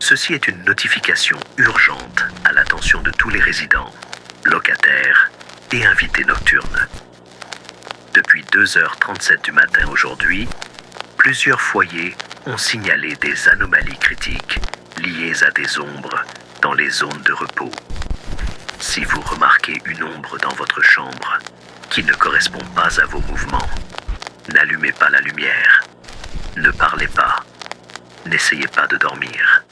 Ceci est une notification urgente à l'attention de tous les résidents, locataires et invités nocturnes. Depuis 2h37 du matin aujourd'hui, plusieurs foyers ont signalé des anomalies critiques liées à des ombres dans les zones de repos. Si vous remarquez une ombre dans votre chambre qui ne correspond pas à vos mouvements, n'allumez pas la lumière, ne parlez pas, n'essayez pas de dormir.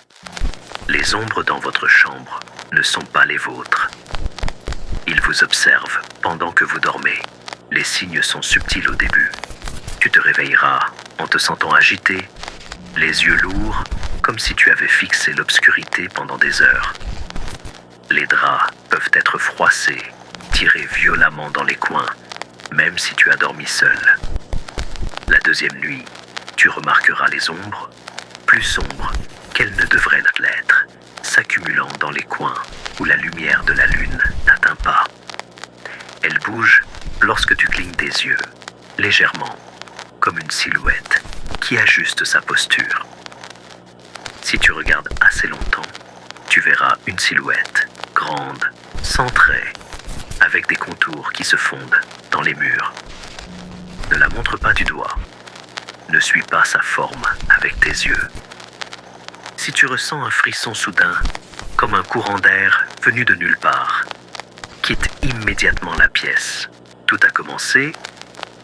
Les ombres dans votre chambre ne sont pas les vôtres. Ils vous observent pendant que vous dormez. Les signes sont subtils au début. Tu te réveilleras en te sentant agité, les yeux lourds, comme si tu avais fixé l'obscurité pendant des heures. Les draps peuvent être froissés, tirés violemment dans les coins, même si tu as dormi seul. La deuxième nuit, tu remarqueras les ombres, plus sombres qu'elles ne devraient l'être, s'accumulant dans les coins où la lumière de la lune n'atteint pas. Elles bougent lorsque tu clignes des yeux, légèrement, comme une silhouette qui ajuste sa posture. Si tu regardes assez longtemps, tu verras une silhouette, grande, sans traits, avec des contours qui se fondent dans les murs. Ne la montre pas du doigt. Ne suis pas sa forme avec tes yeux. Si tu ressens un frisson soudain, comme un courant d'air venu de nulle part, quitte immédiatement la pièce. Tout a commencé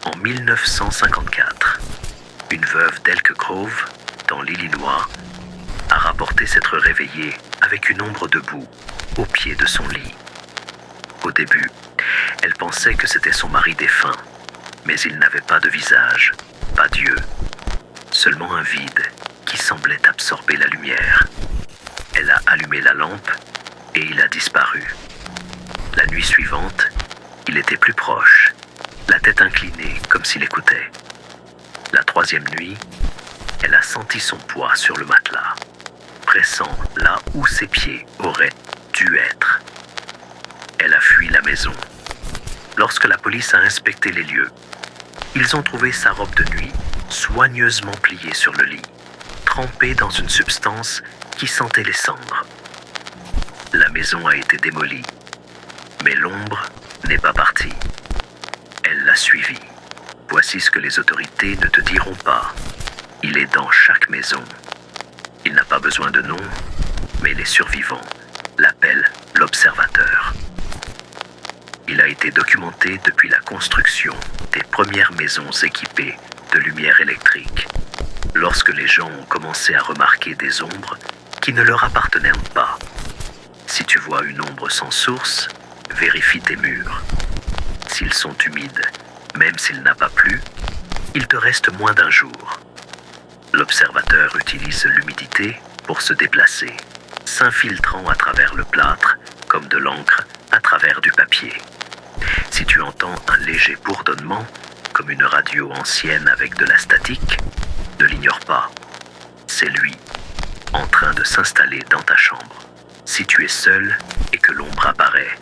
en 1954. Une veuve d'Elk Grove, dans l'Illinois, a rapporté s'être réveillée avec une ombre debout au pied de son lit. Au début, elle pensait que c'était son mari défunt, mais il n'avait pas de visage, pas d'yeux, seulement un vide qui semblait absorber la lumière. Elle a allumé la lampe et il a disparu. La nuit suivante, il était plus proche, la tête inclinée comme s'il écoutait. La troisième nuit, elle a senti son poids sur le matelas, pressant là où ses pieds auraient dû être. Elle a fui la maison. Lorsque la police a inspecté les lieux, ils ont trouvé sa robe de nuit soigneusement pliée sur le lit, trempée dans une substance qui sentait les cendres. La maison a été démolie, mais l'ombre n'est pas partie. Elle l'a suivi. Voici ce que les autorités ne te diront pas. Il est dans chaque maison. Il n'a pas besoin de nom, mais les survivants l'appellent l'observateur. Il a été documenté depuis la construction des premières maisons équipées de lumière électrique, lorsque les gens ont commencé à remarquer des ombres qui ne leur appartenaient pas. Si tu vois une ombre sans source, vérifie tes murs. S'ils sont humides, même s'il n'a pas plu, il te reste moins d'un jour. L'observateur utilise l'humidité pour se déplacer, s'infiltrant à travers le plâtre comme de l'encre à travers du papier. Si tu entends un léger bourdonnement, comme une radio ancienne avec de la statique, ne l'ignore pas. C'est lui, en train de s'installer dans ta chambre. Si tu es seul et que l'ombre apparaît,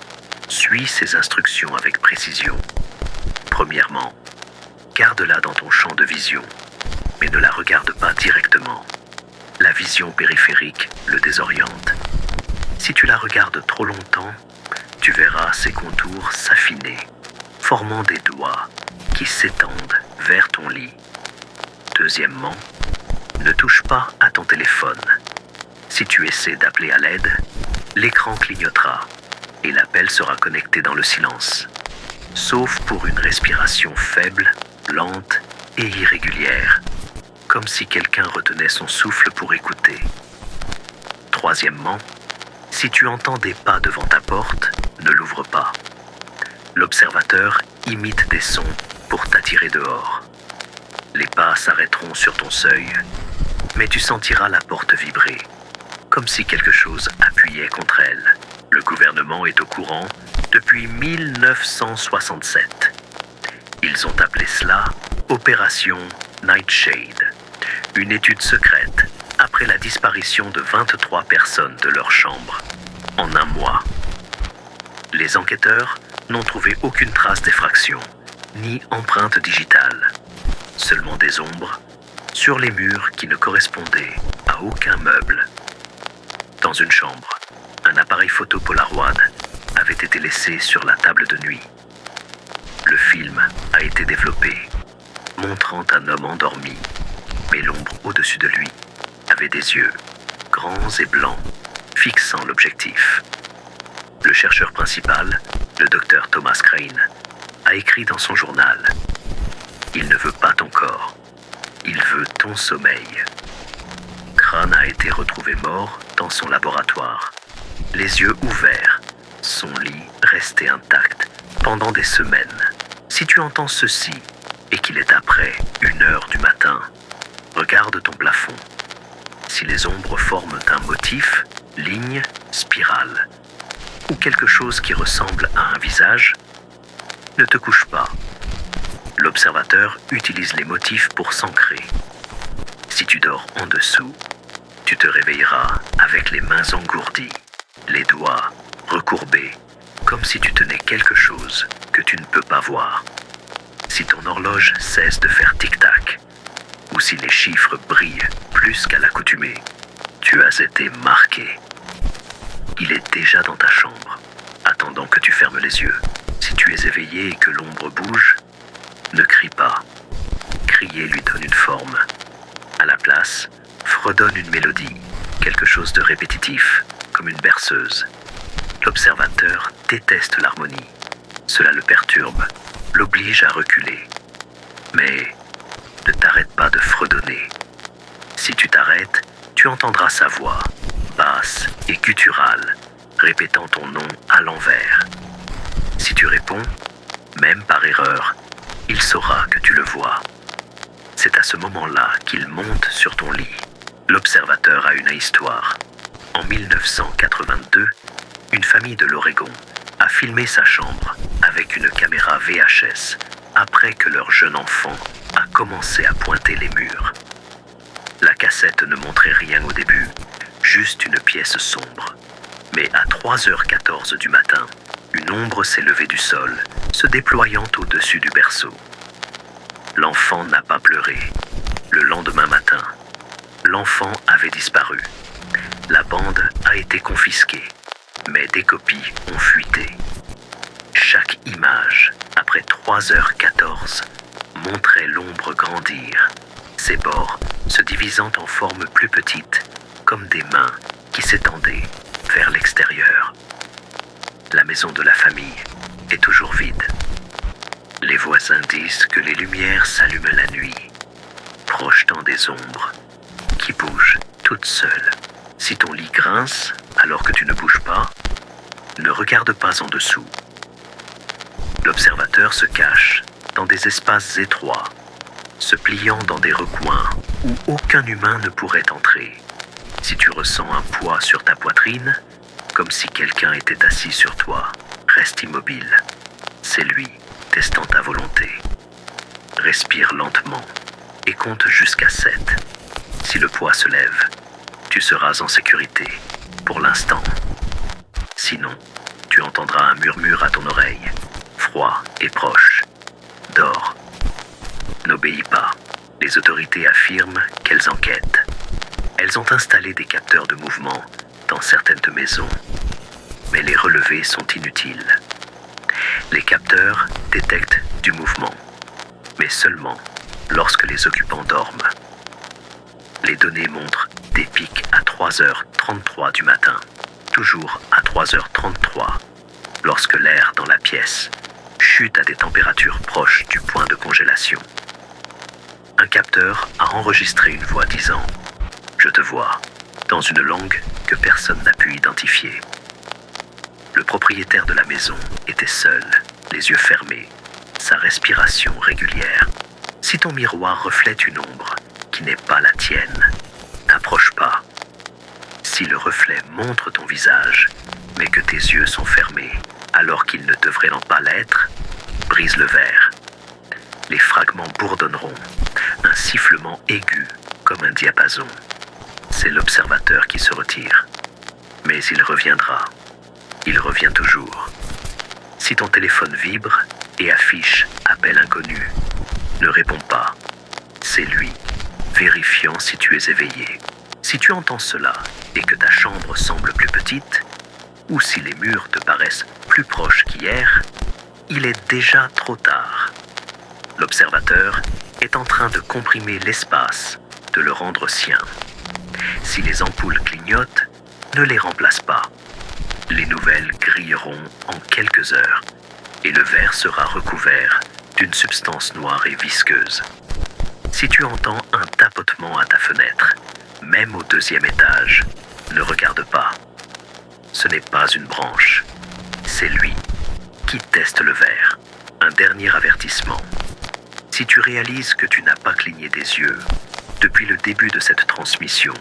suis ses instructions avec précision. Premièrement, garde-la dans ton champ de vision, mais ne la regarde pas directement. La vision périphérique le désoriente. Si tu la regardes trop longtemps, tu verras ses contours s'affiner, formant des doigts qui s'étendent vers ton lit. Deuxièmement, ne touche pas à ton téléphone. Si tu essaies d'appeler à l'aide, l'écran clignotera et l'appel sera connecté dans le silence, sauf pour une respiration faible, lente et irrégulière, comme si quelqu'un retenait son souffle pour écouter. Troisièmement, si tu entends des pas devant ta porte, ne l'ouvre pas. L'observateur imite des sons pour t'attirer dehors. Les pas s'arrêteront sur ton seuil, mais tu sentiras la porte vibrer, comme si quelque chose appuyait contre elle. Le gouvernement est au courant depuis 1967. Ils ont appelé cela Opération Nightshade, une étude secrète après la disparition de 23 personnes de leur chambre en un mois. Les enquêteurs n'ont trouvé aucune trace d'effraction, ni empreinte digitale, seulement des ombres sur les murs qui ne correspondaient à aucun meuble. Dans une chambre, un appareil photo Polaroid avait été laissé sur la table de nuit. Le film a été développé, montrant un homme endormi, mais l'ombre au-dessus de lui avait des yeux grands et blancs, fixant l'objectif. Le chercheur principal, le docteur Thomas Crane, a écrit dans son journal « Il ne veut pas ton corps, il veut ton sommeil ». Crane a été retrouvé mort dans son laboratoire, les yeux ouverts, son lit resté intact pendant des semaines. Si tu entends ceci et qu'il est après 1 heure du matin, regarde ton plafond. Si les ombres forment un motif, ligne, spirale, ou quelque chose qui ressemble à un visage, ne te couche pas. L'observateur utilise les motifs pour s'ancrer. Si tu dors en dessous, tu te réveilleras avec les mains engourdies, les doigts recourbés, comme si tu tenais quelque chose que tu ne peux pas voir. Si ton horloge cesse de faire tic-tac, ou si les chiffres brillent plus qu'à l'accoutumée, tu as été marqué. Il est déjà dans ta chambre, attendant que tu fermes les yeux. Si tu es éveillé et que l'ombre bouge, ne crie pas. Crier lui donne une forme. À la place, fredonne une mélodie, quelque chose de répétitif, comme une berceuse. L'observateur déteste l'harmonie. Cela le perturbe, l'oblige à reculer. Mais ne t'arrête pas de fredonner. Si tu t'arrêtes, tu entendras sa voix, basse et gutturale, répétant ton nom à l'envers. Si tu réponds, même par erreur, il saura que tu le vois. C'est à ce moment-là qu'il monte sur ton lit. L'observateur a une histoire. En 1982, une famille de l'Oregon a filmé sa chambre avec une caméra VHS après que leur jeune enfant a commencé à pointer les murs. La cassette ne montrait rien au début, juste une pièce sombre. Mais à 3h14 du matin, une ombre s'est levée du sol, se déployant au-dessus du berceau. L'enfant n'a pas pleuré. Le lendemain matin, l'enfant avait disparu. La bande a été confisquée, mais des copies ont fuité. Chaque image, après 3h14, montrait l'ombre grandir, ses bords se divisant en formes plus petites, comme des mains qui s'étendaient vers l'extérieur. La maison de la famille est toujours vide. Les voisins disent que les lumières s'allument la nuit, projetant des ombres qui bougent toutes seules. Si ton lit grince alors que tu ne bouges pas, ne regarde pas en dessous. L'observateur se cache dans des espaces étroits, se pliant dans des recoins où aucun humain ne pourrait entrer. Si tu ressens un poids sur ta poitrine, comme si quelqu'un était assis sur toi, reste immobile. C'est lui, testant ta volonté. Respire lentement et compte jusqu'à 7. Si le poids se lève, tu seras en sécurité, pour l'instant. Sinon, tu entendras un murmure à ton oreille, froid et proche. Dors. N'obéis pas. Les autorités affirment qu'elles enquêtent. Elles ont installé des capteurs de mouvement dans certaines maisons, mais les relevés sont inutiles. Les capteurs détectent du mouvement, mais seulement lorsque les occupants dorment. Les données montrent des pics à 3h33 du matin, toujours à 3h33, lorsque l'air dans la pièce chute à des températures proches du point de congélation. Un capteur a enregistré une voix disant « Je te vois » dans une langue que personne n'a pu identifier. Le propriétaire de la maison était seul, les yeux fermés, sa respiration régulière. Si ton miroir reflète une ombre qui n'est pas la tienne, n'approche pas. Si le reflet montre ton visage, mais que tes yeux sont fermés, alors qu'ils ne devraient pas l'être, brise le verre. Les fragments bourdonneront, un sifflement aigu comme un diapason. C'est l'observateur qui se retire. Mais il reviendra. Il revient toujours. Si ton téléphone vibre et affiche « Appel inconnu », ne réponds pas. C'est lui, vérifiant si tu es éveillé. Si tu entends cela et que ta chambre semble plus petite, ou si les murs te paraissent plus proches qu'hier, il est déjà trop tard. L'observateur est en train de comprimer l'espace, de le rendre sien. Si les ampoules clignotent, ne les remplace pas. Les nouvelles grilleront en quelques heures et le verre sera recouvert d'une substance noire et visqueuse. Si tu entends un tapotement à ta fenêtre, même au 2e étage, ne regarde pas. Ce n'est pas une branche, c'est lui qui teste le verre. Un dernier avertissement. Si tu réalises que tu n'as pas cligné des yeux depuis le début de cette transmission,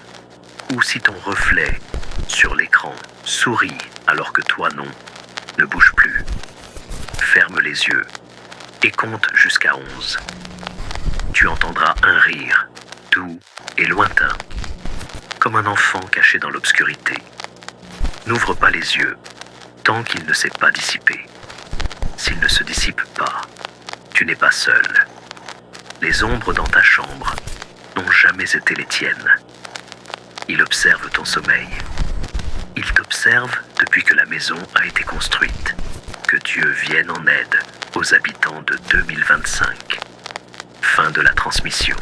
ou si ton reflet sur l'écran sourit alors que toi non, ne bouge plus. Ferme les yeux et compte jusqu'à 11. Tu entendras un rire, doux et lointain, comme un enfant caché dans l'obscurité. N'ouvre pas les yeux tant qu'il ne s'est pas dissipé. S'il ne se dissipe pas, tu n'es pas seul. Les ombres dans ta chambre n'ont jamais été les tiennes. Il observe ton sommeil. Il t'observe depuis que la maison a été construite. Que Dieu vienne en aide aux habitants de 2025. Fin de la transmission.